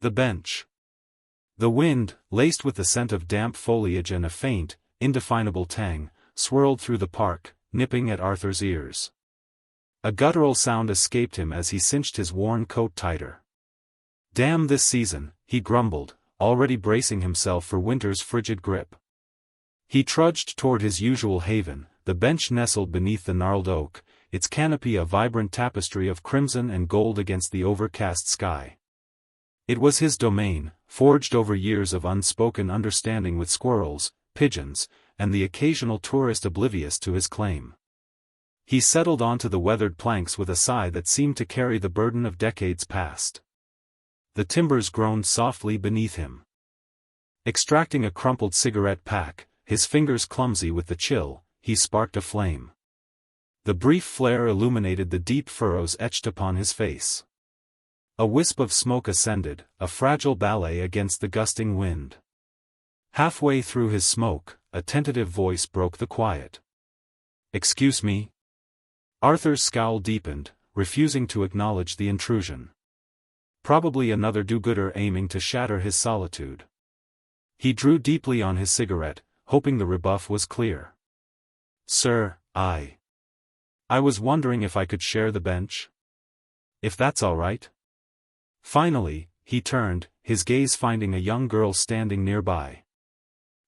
The bench. The wind, laced with the scent of damp foliage and a faint, indefinable tang, swirled through the park, nipping at Arthur's ears. A guttural sound escaped him as he cinched his worn coat tighter. "Damn this season," he grumbled, already bracing himself for winter's frigid grip. He trudged toward his usual haven, the bench nestled beneath the gnarled oak, its canopy a vibrant tapestry of crimson and gold against the overcast sky. It was his domain, forged over years of unspoken understanding with squirrels, pigeons, and the occasional tourist oblivious to his claim. He settled onto the weathered planks with a sigh that seemed to carry the burden of decades past. The timbers groaned softly beneath him. Extracting a crumpled cigarette pack, his fingers clumsy with the chill, he sparked a flame. The brief flare illuminated the deep furrows etched upon his face. A wisp of smoke ascended, a fragile ballet against the gusting wind. Halfway through his smoke, a tentative voice broke the quiet. "Excuse me?" Arthur's scowl deepened, refusing to acknowledge the intrusion. Probably another do-gooder aiming to shatter his solitude. He drew deeply on his cigarette, hoping the rebuff was clear. "Sir, I was wondering if I could share the bench? If that's all right?" Finally, he turned, his gaze finding a young girl standing nearby.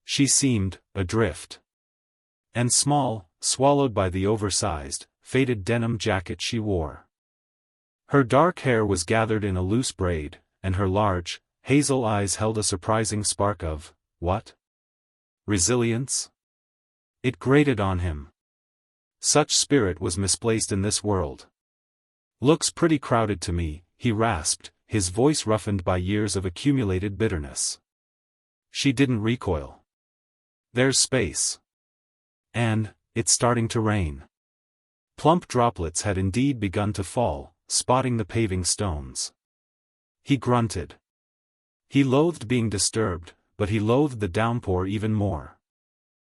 She seemed adrift. And small, swallowed by the oversized, faded denim jacket she wore. Her dark hair was gathered in a loose braid, and her large, hazel eyes held a surprising spark of, what? Resilience? It grated on him. Such spirit was misplaced in this world. "Looks pretty crowded to me," he rasped, his voice roughened by years of accumulated bitterness. She didn't recoil. "There's space. And, it's starting to rain." Plump droplets had indeed begun to fall, spotting the paving stones. He grunted. He loathed being disturbed, but he loathed the downpour even more.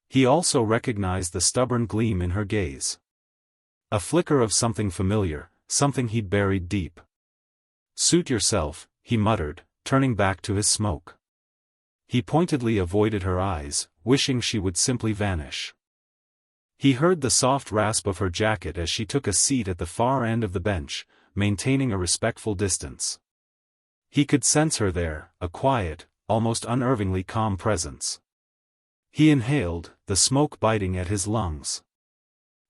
He also recognized the stubborn gleam in her gaze. A flicker of something familiar, something he'd buried deep. "Suit yourself," he muttered, turning back to his smoke. He pointedly avoided her eyes, wishing she would simply vanish. He heard the soft rasp of her jacket as she took a seat at the far end of the bench, maintaining a respectful distance. He could sense her there, a quiet, almost unnervingly calm presence. He inhaled, the smoke biting at his lungs.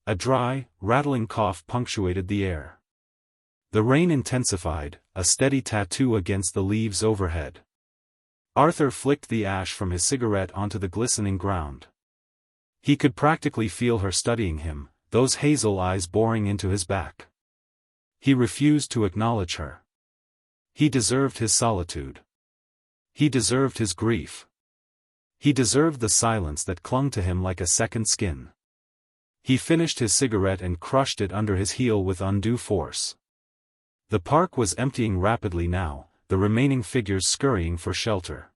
A dry, rattling cough punctuated the air. The rain intensified, a steady tattoo against the leaves overhead. Arthur flicked the ash from his cigarette onto the glistening ground. He could practically feel her studying him, those hazel eyes boring into his back. He refused to acknowledge her. He deserved his solitude. He deserved his grief. He deserved the silence that clung to him like a second skin. He finished his cigarette and crushed it under his heel with undue force. The park was emptying rapidly now, the remaining figures scurrying for shelter.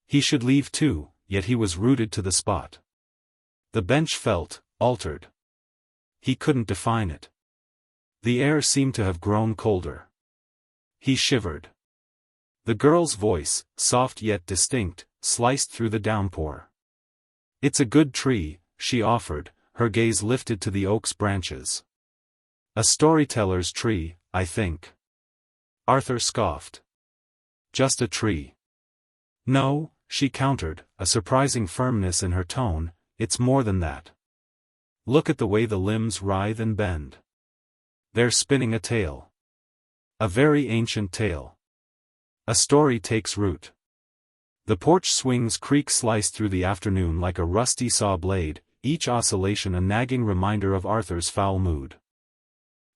He should leave too, yet he was rooted to the spot. The bench felt altered. He couldn't define it. The air seemed to have grown colder. He shivered. The girl's voice, soft yet distinct, sliced through the downpour. "It's a good tree," she offered, her gaze lifted to the oak's branches. "A storyteller's tree, I think." Arthur scoffed. "Just a tree." "No," she countered, a surprising firmness in her tone, "it's more than that. Look at the way the limbs writhe and bend. They're spinning a tale. A very ancient tale. A story takes root." The porch swings creak sliced through the afternoon like a rusty saw blade, each oscillation a nagging reminder of Arthur's foul mood.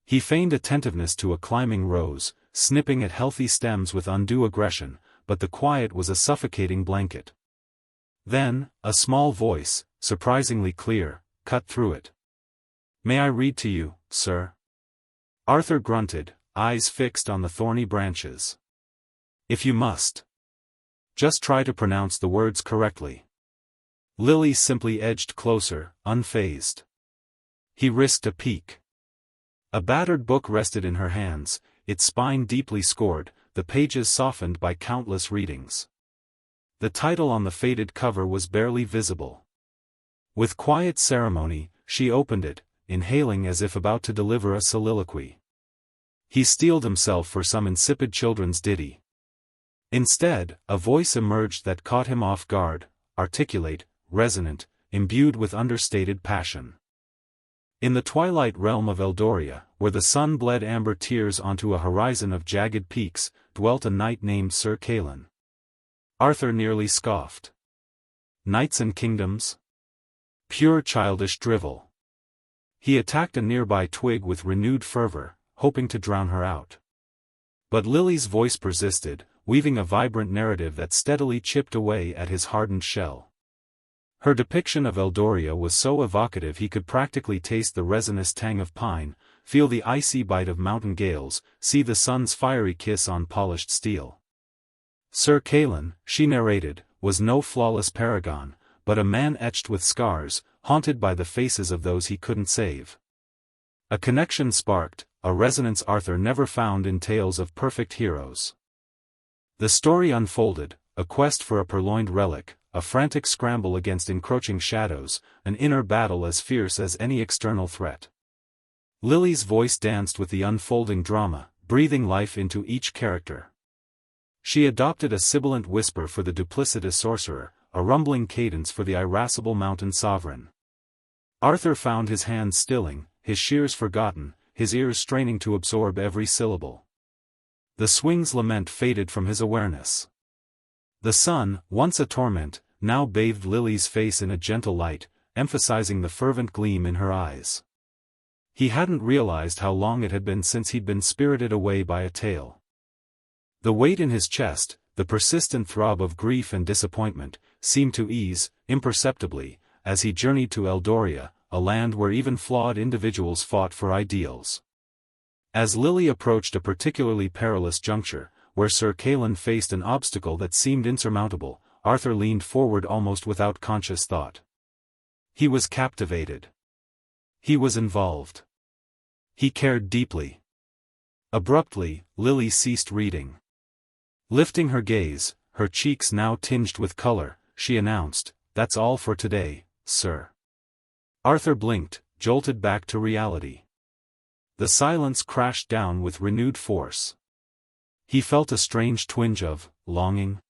He feigned attentiveness to a climbing rose, snipping at healthy stems with undue aggression, but the quiet was a suffocating blanket. Then, a small voice, surprisingly clear, cut through it. "May I read to you, sir?" Arthur grunted, eyes fixed on the thorny branches. "If you must. Just try to pronounce the words correctly." Lily simply edged closer, unfazed. He risked a peek. A battered book rested in her hands, its spine deeply scored, the pages softened by countless readings. The title on the faded cover was barely visible. With quiet ceremony, she opened it, inhaling as if about to deliver a soliloquy. He steeled himself for some insipid children's ditty. Instead, a voice emerged that caught him off guard, articulate, resonant, imbued with understated passion. In the twilight realm of Eldoria, where the sun bled amber tears onto a horizon of jagged peaks, dwelt a knight named Sir Callan. Arthur nearly scoffed. Knights and kingdoms? Pure childish drivel. He attacked a nearby twig with renewed fervor, hoping to drown her out. But Lily's voice persisted, weaving a vibrant narrative that steadily chipped away at his hardened shell. Her depiction of Eldoria was so evocative he could practically taste the resinous tang of pine, feel the icy bite of mountain gales, see the sun's fiery kiss on polished steel. Sir Callan, she narrated, was no flawless paragon, but a man etched with scars, haunted by the faces of those he couldn't save. A connection sparked, a resonance Arthur never found in tales of perfect heroes. The story unfolded, a quest for a purloined relic, a frantic scramble against encroaching shadows, an inner battle as fierce as any external threat. Lily's voice danced with the unfolding drama, breathing life into each character. She adopted a sibilant whisper for the duplicitous sorcerer, a rumbling cadence for the irascible mountain sovereign. Arthur found his hands stilling, his shears forgotten, his ears straining to absorb every syllable. The swing's lament faded from his awareness. The sun, once a torment, now bathed Lily's face in a gentle light, emphasizing the fervent gleam in her eyes. He hadn't realized how long it had been since he'd been spirited away by a tale. The weight in his chest, the persistent throb of grief and disappointment, seemed to ease, imperceptibly, as he journeyed to Eldoria, a land where even flawed individuals fought for ideals. As Lily approached a particularly perilous juncture, where Sir Callan faced an obstacle that seemed insurmountable, Arthur leaned forward almost without conscious thought. He was captivated. He was involved. He cared deeply. Abruptly, Lily ceased reading. Lifting her gaze, her cheeks now tinged with color, she announced, "That's all for today, sir." Arthur blinked, jolted back to reality. The silence crashed down with renewed force. He felt a strange twinge of longing.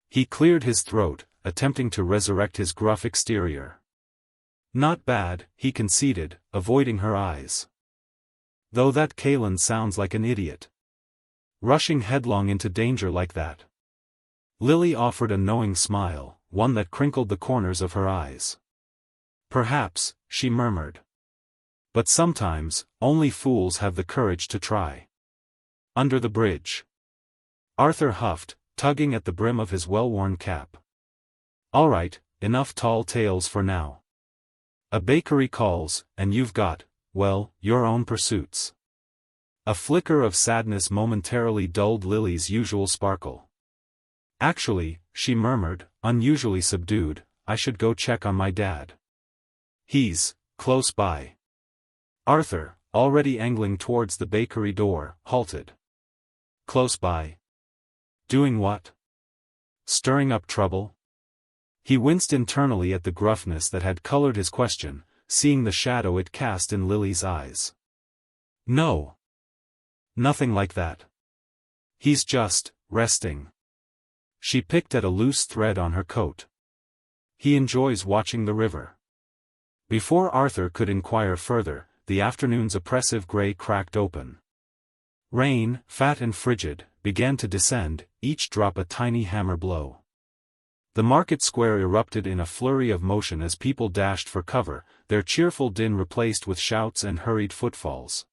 He cleared his throat, attempting to resurrect his gruff exterior. "Not bad," he conceded, avoiding her eyes. "Though that Callan sounds like an idiot. Rushing headlong into danger like that." Lily offered a knowing smile, one that crinkled the corners of her eyes. "Perhaps," she murmured. "But sometimes, only fools have the courage to try." Under the bridge. Arthur huffed, tugging at the brim of his well-worn cap. "All right, enough tall tales for now. A bakery calls, and you've got, well, your own pursuits." A flicker of sadness momentarily dulled Lily's usual sparkle. "Actually," she murmured, unusually subdued, "I should go check on my dad. He's close by." Arthur, already angling towards the bakery door, halted. "Close by? Doing what? Stirring up trouble?" He winced internally at the gruffness that had colored his question, seeing the shadow it cast in Lily's eyes. "No. Nothing like that. He's just resting." She picked at a loose thread on her coat. "He enjoys watching the river." Before Arthur could inquire further, the afternoon's oppressive gray cracked open. Rain, fat and frigid, began to descend, each drop a tiny hammer blow. The market square erupted in a flurry of motion as people dashed for cover, their cheerful din replaced with shouts and hurried footfalls.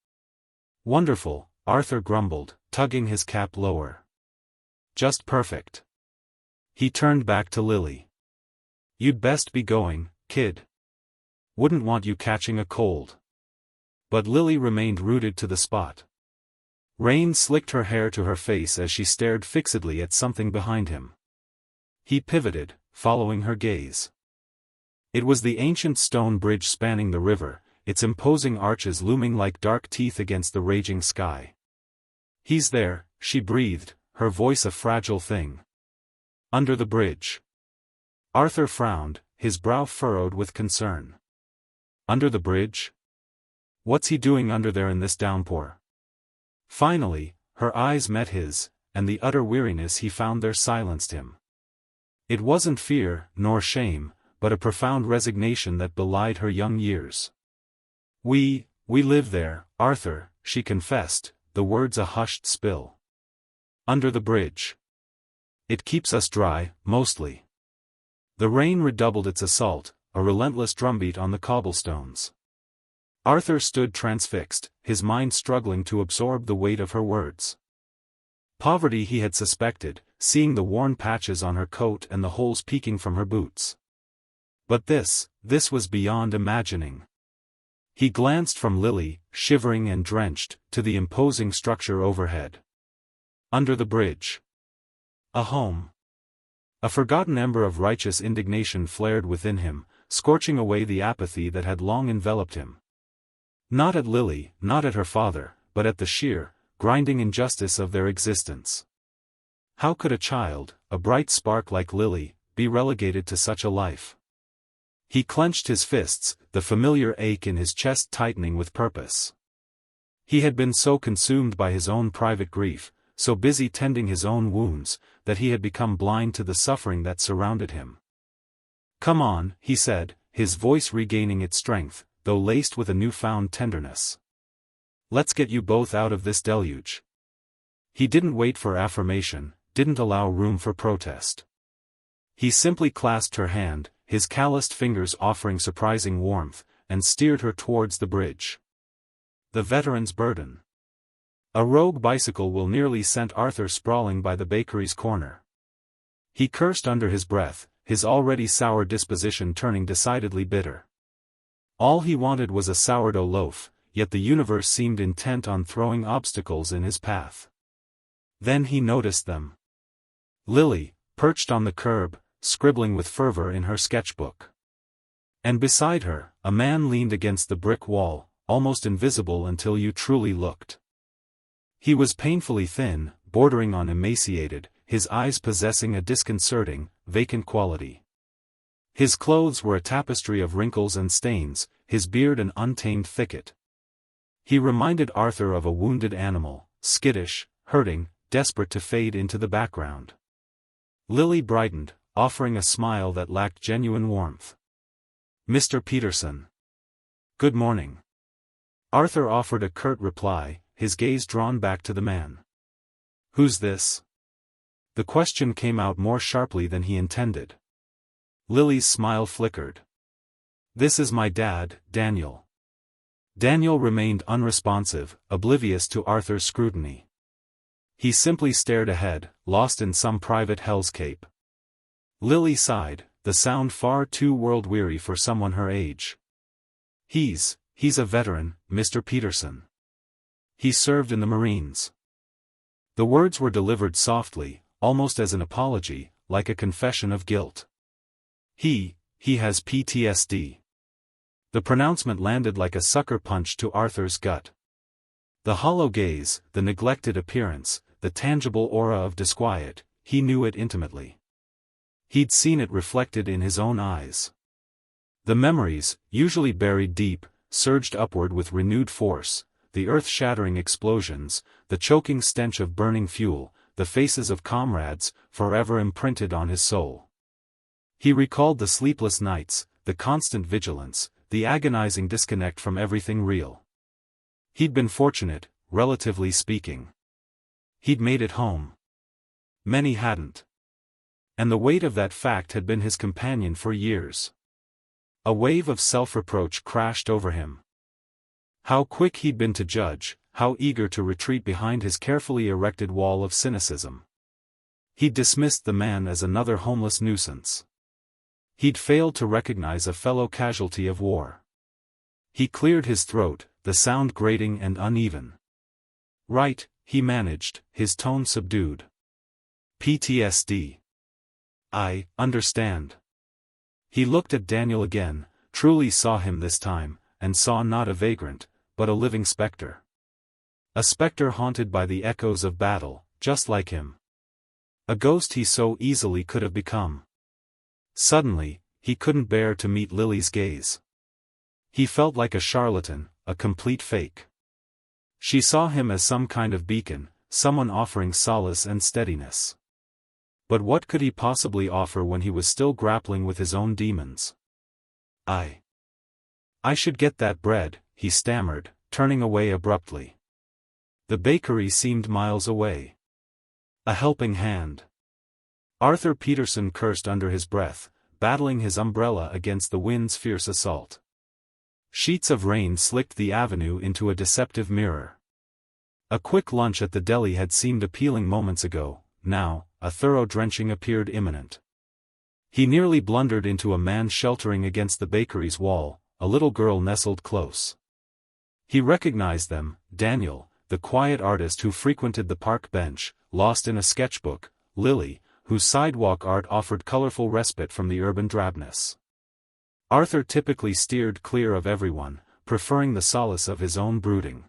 "Wonderful," Arthur grumbled, tugging his cap lower. "Just perfect." He turned back to Lily. "You'd best be going, kid. Wouldn't want you catching a cold." But Lily remained rooted to the spot. Rain slicked her hair to her face as she stared fixedly at something behind him. He pivoted, following her gaze. It was the ancient stone bridge spanning the river, its imposing arches looming like dark teeth against the raging sky. "He's there," she breathed, her voice a fragile thing. Under the bridge. Arthur frowned, his brow furrowed with concern. Under the bridge? What's he doing under there in this downpour? Finally, her eyes met his, and the utter weariness he found there silenced him. It wasn't fear, nor shame, but a profound resignation that belied her young years. We live there, Arthur, she confessed, the words a hushed spill. Under the bridge. It keeps us dry, mostly. The rain redoubled its assault, a relentless drumbeat on the cobblestones. Arthur stood transfixed, his mind struggling to absorb the weight of her words. Poverty he had suspected, seeing the worn patches on her coat and the holes peeking from her boots. But this was beyond imagining. He glanced from Lily, shivering and drenched, to the imposing structure overhead. Under the bridge. A home. A forgotten ember of righteous indignation flared within him, scorching away the apathy that had long enveloped him. Not at Lily, not at her father, but at the sheer, grinding injustice of their existence. How could a child, a bright spark like Lily, be relegated to such a life? He clenched his fists, the familiar ache in his chest tightening with purpose. He had been so consumed by his own private grief, so busy tending his own wounds, that he had become blind to the suffering that surrounded him. "Come on," he said, his voice regaining its strength, though laced with a newfound tenderness. "Let's get you both out of this deluge." He didn't wait for affirmation, didn't allow room for protest. He simply clasped her hand, his calloused fingers offering surprising warmth, and steered her towards the bridge. The veteran's burden. A rogue bicycle will nearly sent Arthur sprawling by the bakery's corner. He cursed under his breath, his already sour disposition turning decidedly bitter. All he wanted was a sourdough loaf, yet the universe seemed intent on throwing obstacles in his path. Then he noticed them. Lily, perched on the curb, scribbling with fervor in her sketchbook. And beside her, a man leaned against the brick wall, almost invisible until you truly looked. He was painfully thin, bordering on emaciated, his eyes possessing a disconcerting, vacant quality. His clothes were a tapestry of wrinkles and stains, his beard an untamed thicket. He reminded Arthur of a wounded animal, skittish, hurting, desperate to fade into the background. Lily brightened, offering a smile that lacked genuine warmth. "Mr. Peterson." "Good morning." Arthur offered a curt reply, his gaze drawn back to the man. "Who's this?" The question came out more sharply than he intended. Lily's smile flickered. "This is my dad, Daniel." Daniel remained unresponsive, oblivious to Arthur's scrutiny. He simply stared ahead, lost in some private hellscape. Lily sighed, the sound far too world-weary for someone her age. He's a veteran, Mr. Peterson. He served in the Marines." The words were delivered softly, almost as an apology, like a confession of guilt. He has PTSD. The pronouncement landed like a sucker punch to Arthur's gut. The hollow gaze, the neglected appearance, the tangible aura of disquiet, he knew it intimately. He'd seen it reflected in his own eyes. The memories, usually buried deep, surged upward with renewed force, the earth-shattering explosions, the choking stench of burning fuel, the faces of comrades, forever imprinted on his soul. He recalled the sleepless nights, the constant vigilance, the agonizing disconnect from everything real. He'd been fortunate, relatively speaking. He'd made it home. Many hadn't. And the weight of that fact had been his companion for years. A wave of self-reproach crashed over him. How quick he'd been to judge, how eager to retreat behind his carefully erected wall of cynicism. He'd dismissed the man as another homeless nuisance. He'd failed to recognize a fellow casualty of war. He cleared his throat, the sound grating and uneven. "Right," he managed, his tone subdued. "PTSD. I understand." He looked at Daniel again, truly saw him this time, and saw not a vagrant, but a living specter. A specter haunted by the echoes of battle, just like him. A ghost he so easily could have become. Suddenly, he couldn't bear to meet Lily's gaze. He felt like a charlatan, a complete fake. She saw him as some kind of beacon, someone offering solace and steadiness. But what could he possibly offer when he was still grappling with his own demons? I should get that bread, he stammered, turning away abruptly. The bakery seemed miles away. A helping hand. Arthur Peterson cursed under his breath, battling his umbrella against the wind's fierce assault. Sheets of rain slicked the avenue into a deceptive mirror. A quick lunch at the deli had seemed appealing moments ago, now, a thorough drenching appeared imminent. He nearly blundered into a man sheltering against the bakery's wall, a little girl nestled close. He recognized them, Daniel, the quiet artist who frequented the park bench, lost in a sketchbook, Lily, whose sidewalk art offered colorful respite from the urban drabness. Arthur typically steered clear of everyone, preferring the solace of his own brooding.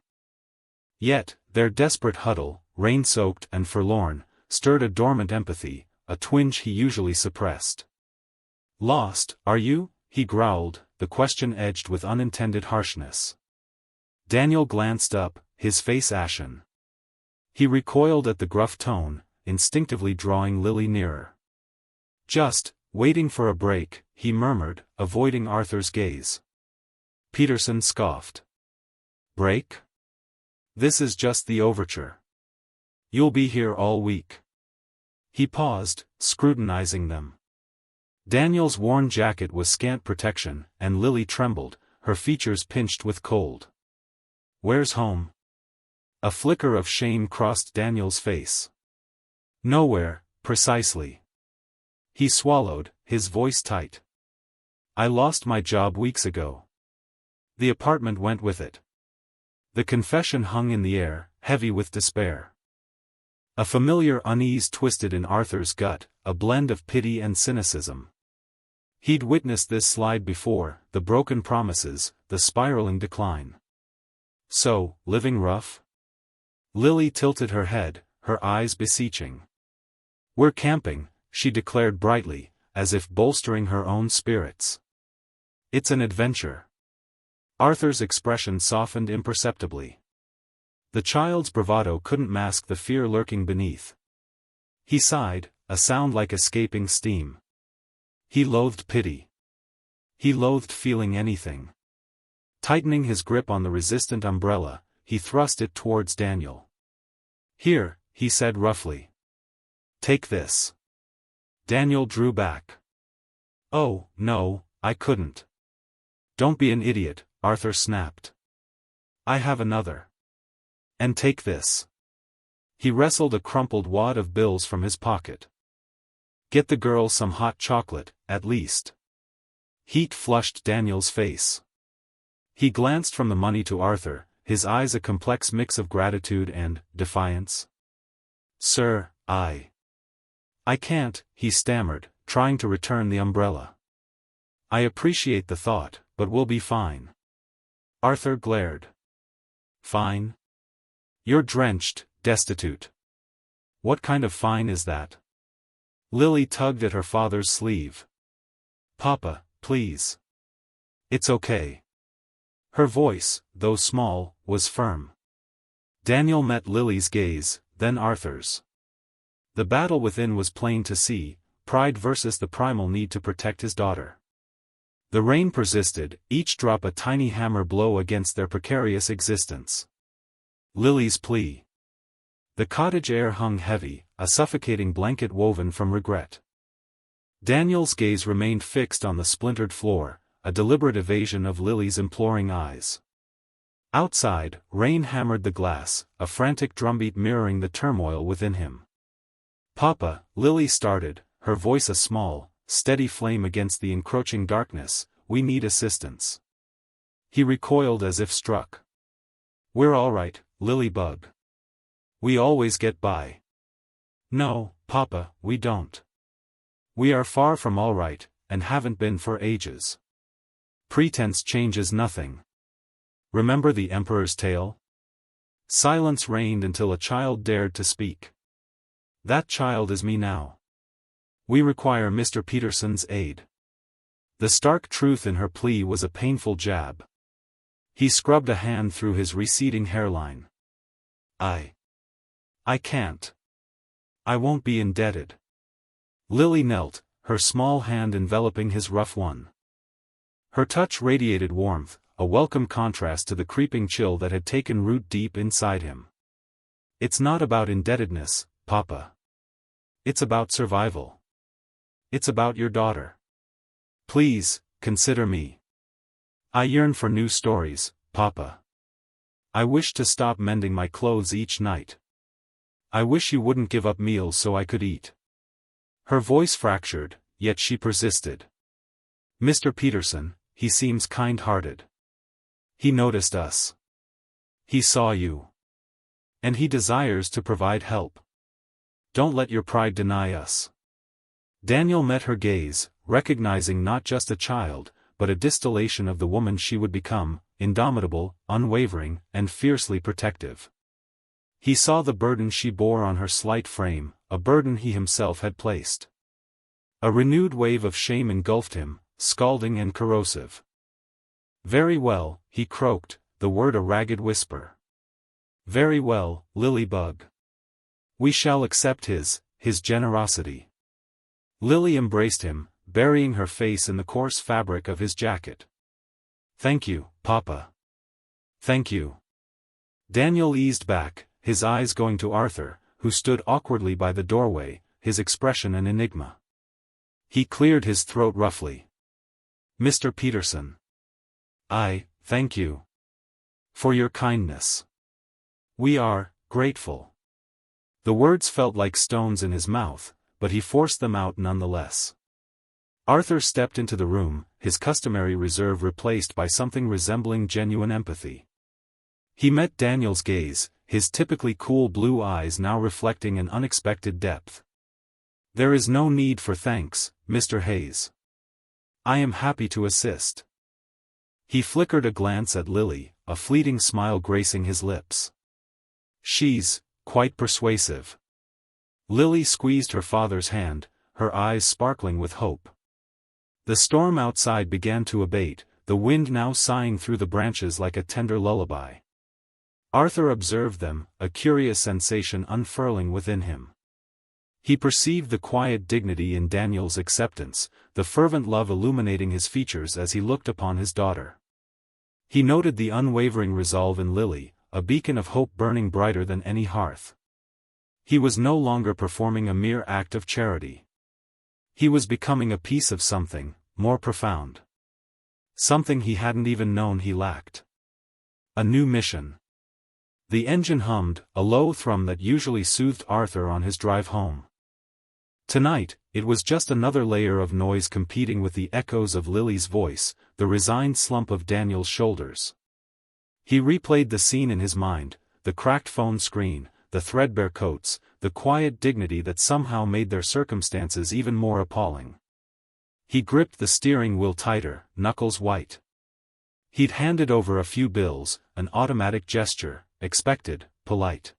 Yet, their desperate huddle, rain-soaked and forlorn, stirred a dormant empathy, a twinge he usually suppressed. "Lost, are you?" he growled, the question edged with unintended harshness. Daniel glanced up, his face ashen. He recoiled at the gruff tone, instinctively drawing Lily nearer. "Just waiting for a break," he murmured, avoiding Arthur's gaze. Peterson scoffed. "Break? This is just the overture. You'll be here all week." He paused, scrutinizing them. Daniel's worn jacket was scant protection, and Lily trembled, her features pinched with cold. "Where's home?" A flicker of shame crossed Daniel's face. "Nowhere, precisely." He swallowed, his voice tight. "I lost my job weeks ago. The apartment went with it." The confession hung in the air, heavy with despair. A familiar unease twisted in Arthur's gut, a blend of pity and cynicism. He'd witnessed this slide before, the broken promises, the spiraling decline. "So, living rough?" Lily tilted her head, her eyes beseeching. "We're camping," she declared brightly, as if bolstering her own spirits. "It's an adventure." Arthur's expression softened imperceptibly. The child's bravado couldn't mask the fear lurking beneath. He sighed, a sound like escaping steam. He loathed pity. He loathed feeling anything. Tightening his grip on the resistant umbrella, he thrust it towards Daniel. "Here," he said roughly. "Take this." Daniel drew back. "Oh, no, I couldn't." "Don't be an idiot," Arthur snapped. "I have another. And take this." He wrestled a crumpled wad of bills from his pocket. "Get the girl some hot chocolate, at least." Heat flushed Daniel's face. He glanced from the money to Arthur, his eyes a complex mix of gratitude and defiance. "Sir, I can't," he stammered, trying to return the umbrella. "I appreciate the thought, but we'll be fine." Arthur glared. "Fine? You're drenched, destitute. What kind of fine is that?" Lily tugged at her father's sleeve. "Papa, please. It's okay." Her voice, though small, was firm. Daniel met Lily's gaze, then Arthur's. The battle within was plain to see, pride versus the primal need to protect his daughter. The rain persisted, each drop a tiny hammer blow against their precarious existence. Lily's plea. The cottage air hung heavy, a suffocating blanket woven from regret. Daniel's gaze remained fixed on the splintered floor, a deliberate evasion of Lily's imploring eyes. Outside, rain hammered the glass, a frantic drumbeat mirroring the turmoil within him. "Papa," Lily started, her voice a small, steady flame against the encroaching darkness, "we need assistance." He recoiled as if struck. "We're all right, Lily-bug. We always get by." "No, Papa, we don't. We are far from all right, and haven't been for ages. Pretense changes nothing. Remember the Emperor's tale?" Silence reigned until a child dared to speak. That child is me now. We require Mr. Peterson's aid. The stark truth in her plea was a painful jab. He scrubbed a hand through his receding hairline. I can't. I won't be indebted. Lily knelt, her small hand enveloping his rough one. Her touch radiated warmth, a welcome contrast to the creeping chill that had taken root deep inside him. It's not about indebtedness, Papa. It's about survival. It's about your daughter. Please, consider me. I yearn for new stories, Papa. I wish to stop mending my clothes each night. I wish you wouldn't give up meals so I could eat. Her voice fractured, yet she persisted. Mr. Peterson, he seems kind-hearted. He noticed us. He saw you. And he desires to provide help. Don't let your pride deny us. Daniel met her gaze, recognizing not just a child, but a distillation of the woman she would become, indomitable, unwavering, and fiercely protective. He saw the burden she bore on her slight frame, a burden he himself had placed. A renewed wave of shame engulfed him, scalding and corrosive. Very well, he croaked, the word a ragged whisper. Very well, Lily-bug. We shall accept his generosity. Lily embraced him, burying her face in the coarse fabric of his jacket. Thank you, Papa. Thank you. Daniel eased back, his eyes going to Arthur, who stood awkwardly by the doorway, his expression an enigma. He cleared his throat roughly. Mr. Peterson. I thank you. For your kindness. We are grateful. The words felt like stones in his mouth, but he forced them out nonetheless. Arthur stepped into the room, his customary reserve replaced by something resembling genuine empathy. He met Daniel's gaze, his typically cool blue eyes now reflecting an unexpected depth. There is no need for thanks, Mr. Hayes. I am happy to assist. He flickered a glance at Lily, a fleeting smile gracing his lips. She's quite persuasive. Lily squeezed her father's hand, her eyes sparkling with hope. The storm outside began to abate, the wind now sighing through the branches like a tender lullaby. Arthur observed them, a curious sensation unfurling within him. He perceived the quiet dignity in Daniel's acceptance, the fervent love illuminating his features as he looked upon his daughter. He noted the unwavering resolve in Lily, a beacon of hope burning brighter than any hearth. He was no longer performing a mere act of charity. He was becoming a piece of something more profound. Something he hadn't even known he lacked. A new mission. The engine hummed, a low thrum that usually soothed Arthur on his drive home. Tonight, it was just another layer of noise competing with the echoes of Lily's voice, the resigned slump of Daniel's shoulders. He replayed the scene in his mind, the cracked phone screen, the threadbare coats, the quiet dignity that somehow made their circumstances even more appalling. He gripped the steering wheel tighter, knuckles white. He'd handed over a few bills, an automatic gesture, expected, polite.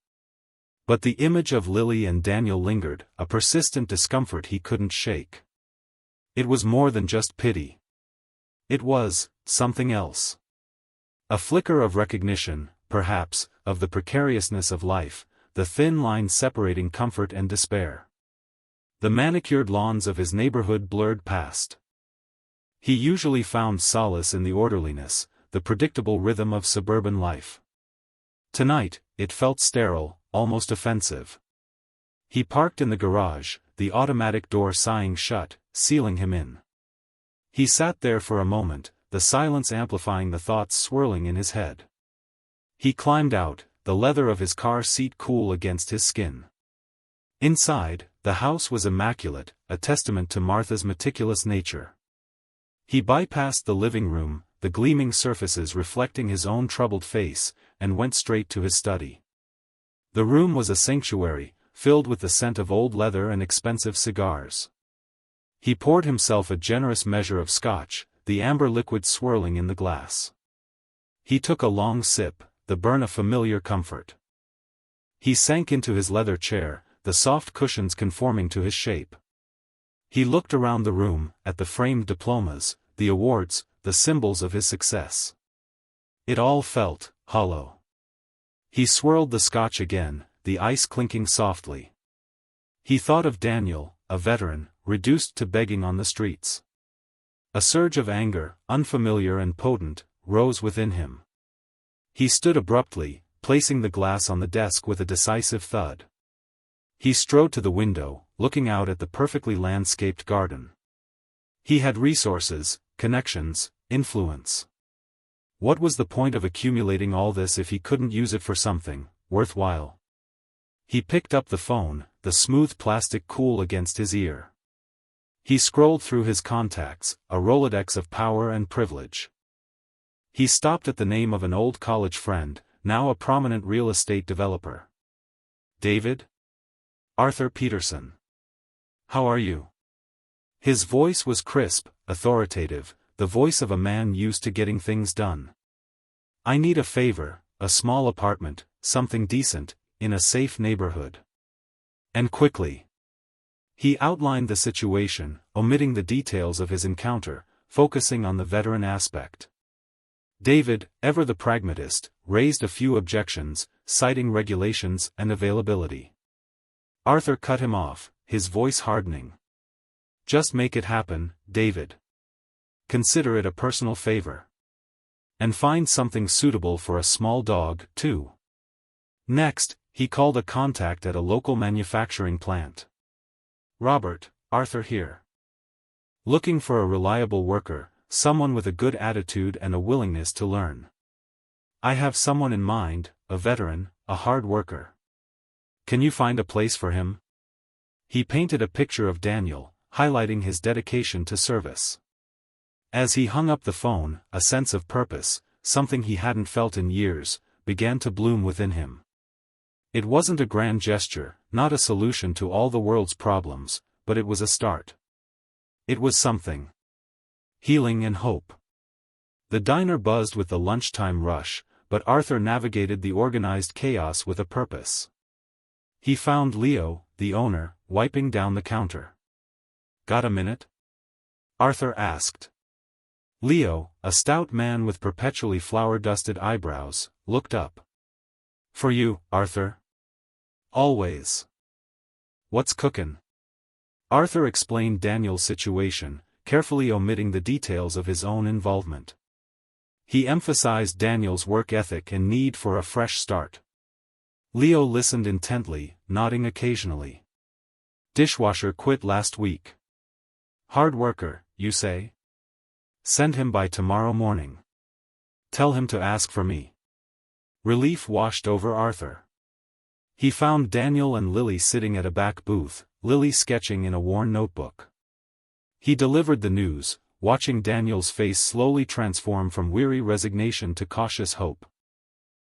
But the image of Lily and Daniel lingered, a persistent discomfort he couldn't shake. It was more than just pity. It was something else. A flicker of recognition, perhaps, of the precariousness of life, the thin line separating comfort and despair. The manicured lawns of his neighborhood blurred past. He usually found solace in the orderliness, the predictable rhythm of suburban life. Tonight, it felt sterile, almost offensive. He parked in the garage, the automatic door sighing shut, sealing him in. He sat there for a moment, the silence amplifying the thoughts swirling in his head. He climbed out, the leather of his car seat cool against his skin. Inside, the house was immaculate, a testament to Martha's meticulous nature. He bypassed the living room, the gleaming surfaces reflecting his own troubled face, and went straight to his study. The room was a sanctuary, filled with the scent of old leather and expensive cigars. He poured himself a generous measure of scotch, the amber liquid swirling in the glass. He took a long sip, the burn of familiar comfort. He sank into his leather chair, the soft cushions conforming to his shape. He looked around the room, at the framed diplomas, the awards, the symbols of his success. It all felt hollow. He swirled the scotch again, the ice clinking softly. He thought of Daniel, a veteran, reduced to begging on the streets. A surge of anger, unfamiliar and potent, rose within him. He stood abruptly, placing the glass on the desk with a decisive thud. He strode to the window, looking out at the perfectly landscaped garden. He had resources, connections, influence. What was the point of accumulating all this if he couldn't use it for something worthwhile? He picked up the phone, the smooth plastic cool against his ear. He scrolled through his contacts, a Rolodex of power and privilege. He stopped at the name of an old college friend, now a prominent real estate developer. David? Arthur Peterson. How are you? His voice was crisp, authoritative, the voice of a man used to getting things done. I need a favor, a small apartment, something decent, in a safe neighborhood. And quickly. He outlined the situation, omitting the details of his encounter, focusing on the veteran aspect. David, ever the pragmatist, raised a few objections, citing regulations and availability. Arthur cut him off, his voice hardening. Just make it happen, David. Consider it a personal favor. And find something suitable for a small dog, too. Next, he called a contact at a local manufacturing plant. Robert, Arthur here. Looking for a reliable worker, someone with a good attitude and a willingness to learn. I have someone in mind, a veteran, a hard worker. Can you find a place for him? He painted a picture of Daniel, highlighting his dedication to service. As he hung up the phone, a sense of purpose, something he hadn't felt in years, began to bloom within him. It wasn't a grand gesture, not a solution to all the world's problems, but it was a start. It was something. Healing and hope. The diner buzzed with the lunchtime rush, but Arthur navigated the organized chaos with a purpose. He found Leo, the owner, wiping down the counter. Got a minute? Arthur asked. Leo, a stout man with perpetually flour-dusted eyebrows, looked up. For you, Arthur. Always. What's cookin'? Arthur explained Daniel's situation, carefully omitting the details of his own involvement. He emphasized Daniel's work ethic and need for a fresh start. Leo listened intently, nodding occasionally. Dishwasher quit last week. Hard worker, you say? Send him by tomorrow morning. Tell him to ask for me. Relief washed over Arthur. He found Daniel and Lily sitting at a back booth, Lily sketching in a worn notebook. He delivered the news, watching Daniel's face slowly transform from weary resignation to cautious hope.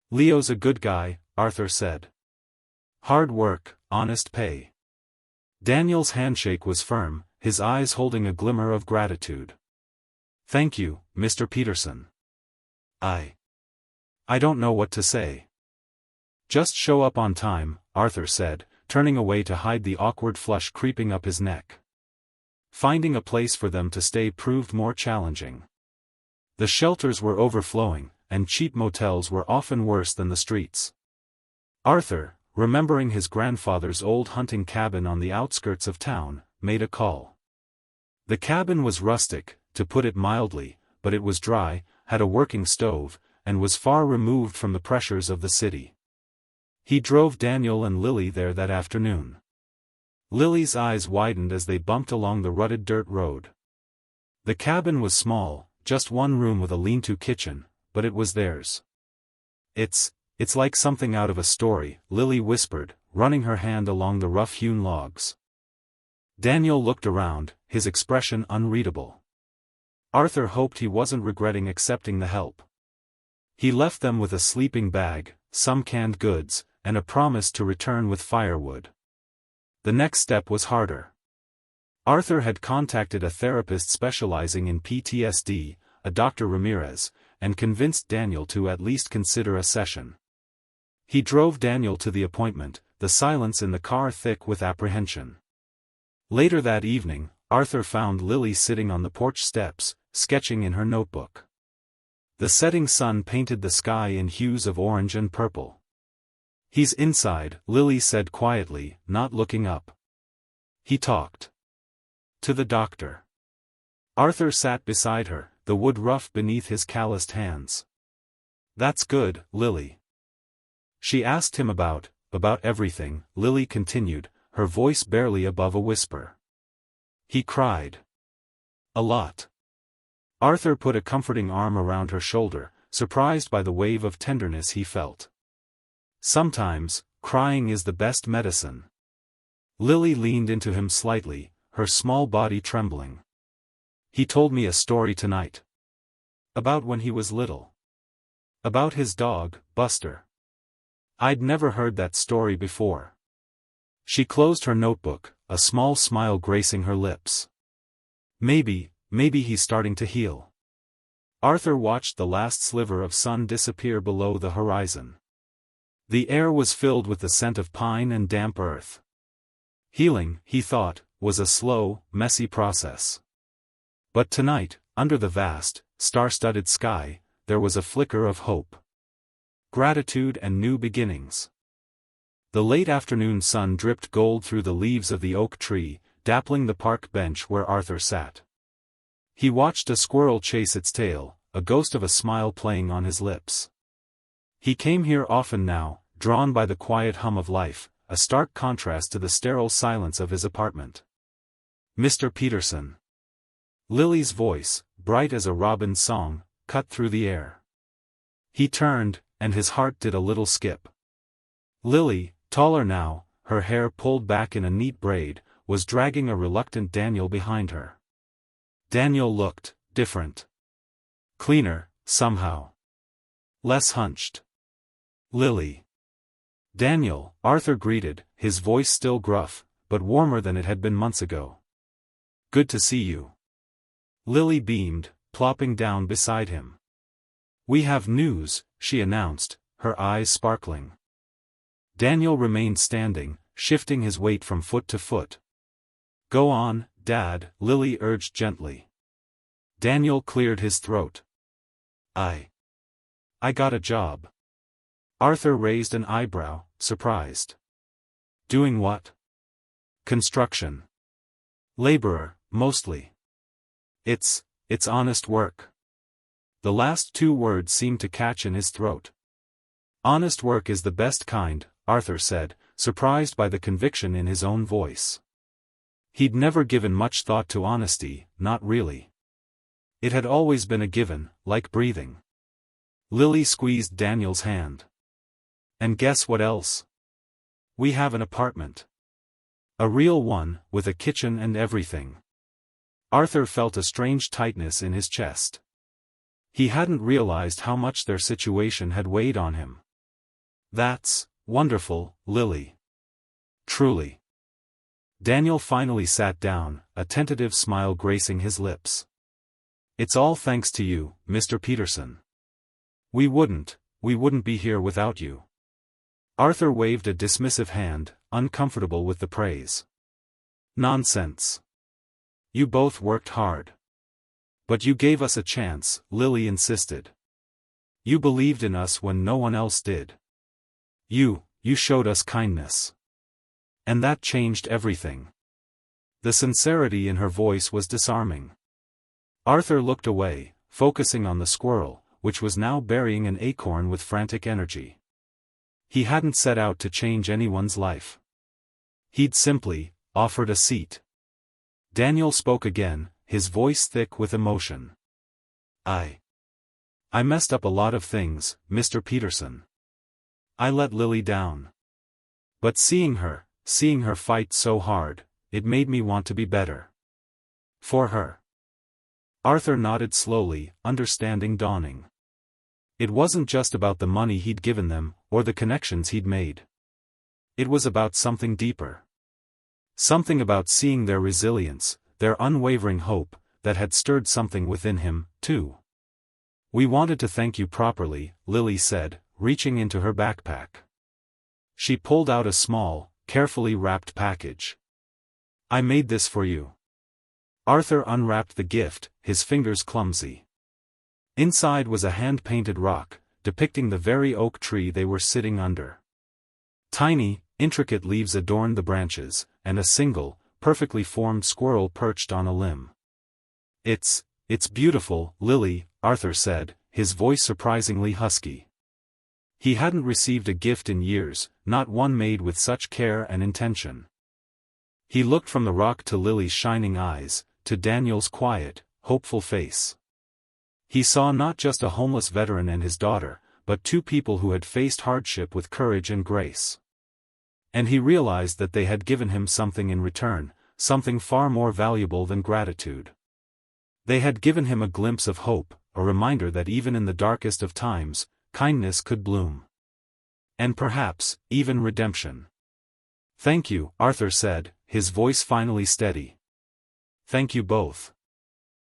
Leo's a good guy, Arthur said. Hard work, honest pay. Daniel's handshake was firm, his eyes holding a glimmer of gratitude. Thank you, Mr. Peterson. I don't know what to say. Just show up on time, Arthur said, turning away to hide the awkward flush creeping up his neck. Finding a place for them to stay proved more challenging. The shelters were overflowing, and cheap motels were often worse than the streets. Arthur, remembering his grandfather's old hunting cabin on the outskirts of town, made a call. The cabin was rustic, to put it mildly, but it was dry, had a working stove, and was far removed from the pressures of the city. He drove Daniel and Lily there that afternoon. Lily's eyes widened as they bumped along the rutted dirt road. The cabin was small, just one room with a lean-to kitchen, but it was theirs. It's like something out of a story, Lily whispered, running her hand along the rough-hewn logs. Daniel looked around, his expression unreadable. Arthur hoped he wasn't regretting accepting the help. He left them with a sleeping bag, some canned goods, and a promise to return with firewood. The next step was harder. Arthur had contacted a therapist specializing in PTSD, a Dr. Ramirez, and convinced Daniel to at least consider a session. He drove Daniel to the appointment, the silence in the car thick with apprehension. Later that evening, Arthur found Lily sitting on the porch steps, sketching in her notebook. The setting sun painted the sky in hues of orange and purple. "He's inside," Lily said quietly, not looking up. "He talked to the doctor." Arthur sat beside her, the wood rough beneath his calloused hands. "That's good, Lily." She asked him about everything, Lily continued, her voice barely above a whisper. "He cried a lot." Arthur put a comforting arm around her shoulder, surprised by the wave of tenderness he felt. "Sometimes, crying is the best medicine." Lily leaned into him slightly, her small body trembling. "He told me a story tonight. About when he was little. About his dog, Buster. I'd never heard that story before." She closed her notebook, a small smile gracing her lips. Maybe he's starting to heal." Arthur watched the last sliver of sun disappear below the horizon. The air was filled with the scent of pine and damp earth. Healing, he thought, was a slow, messy process. But tonight, under the vast, star-studded sky, there was a flicker of hope. Gratitude and new beginnings. The late afternoon sun dripped gold through the leaves of the oak tree, dappling the park bench where Arthur sat. He watched a squirrel chase its tail, a ghost of a smile playing on his lips. He came here often now, drawn by the quiet hum of life, a stark contrast to the sterile silence of his apartment. "Mr. Peterson." Lily's voice, bright as a robin's song, cut through the air. He turned, and his heart did a little skip. Lily, taller now, her hair pulled back in a neat braid, was dragging a reluctant Daniel behind her. Daniel looked different. Cleaner, somehow. Less hunched. "Lily." "Daniel," Arthur greeted, his voice still gruff, but warmer than it had been months ago. "Good to see you." Lily beamed, plopping down beside him. "We have news," she announced, her eyes sparkling. Daniel remained standing, shifting his weight from foot to foot. "Go on, Dad," Lily urged gently. Daniel cleared his throat. I got a job." Arthur raised an eyebrow, surprised. "Doing what?" "Construction. Laborer, mostly. It's honest work." The last two words seemed to catch in his throat. "Honest work is the best kind," Arthur said, surprised by the conviction in his own voice. He'd never given much thought to honesty, not really. It had always been a given, like breathing. Lily squeezed Daniel's hand. "And guess what else? We have an apartment. A real one, with a kitchen and everything." Arthur felt a strange tightness in his chest. He hadn't realized how much their situation had weighed on him. "That's wonderful, Lily. Truly." Daniel finally sat down, a tentative smile gracing his lips. "It's all thanks to you, Mr. Peterson. We wouldn't be here without you." Arthur waved a dismissive hand, uncomfortable with the praise. "Nonsense. You both worked hard. But you gave us a chance," Lily insisted. "You believed in us when no one else did. You showed us kindness. And that changed everything." The sincerity in her voice was disarming. Arthur looked away, focusing on the squirrel, which was now burying an acorn with frantic energy. He hadn't set out to change anyone's life. He'd simply offered a seat. Daniel spoke again, his voice thick with emotion. I messed up a lot of things, Mr. Peterson. I let Lily down. But seeing her fight so hard, it made me want to be better. For her." Arthur nodded slowly, understanding dawning. It wasn't just about the money he'd given them, or the connections he'd made. It was about something deeper. Something about seeing their resilience, their unwavering hope, that had stirred something within him, too. "We wanted to thank you properly," Lily said, reaching into her backpack. She pulled out a small, carefully wrapped package. "I made this for you." Arthur unwrapped the gift, his fingers clumsy. Inside was a hand-painted rock, depicting the very oak tree they were sitting under. Tiny, intricate leaves adorned the branches, and a single, perfectly formed squirrel perched on a limb. It's beautiful, Lily," Arthur said, his voice surprisingly husky. He hadn't received a gift in years, not one made with such care and intention. He looked from the rock to Lily's shining eyes, to Daniel's quiet, hopeful face. He saw not just a homeless veteran and his daughter, but two people who had faced hardship with courage and grace. And he realized that they had given him something in return, something far more valuable than gratitude. They had given him a glimpse of hope, a reminder that even in the darkest of times, kindness could bloom. And perhaps, even redemption. "Thank you," Arthur said, his voice finally steady. "Thank you both."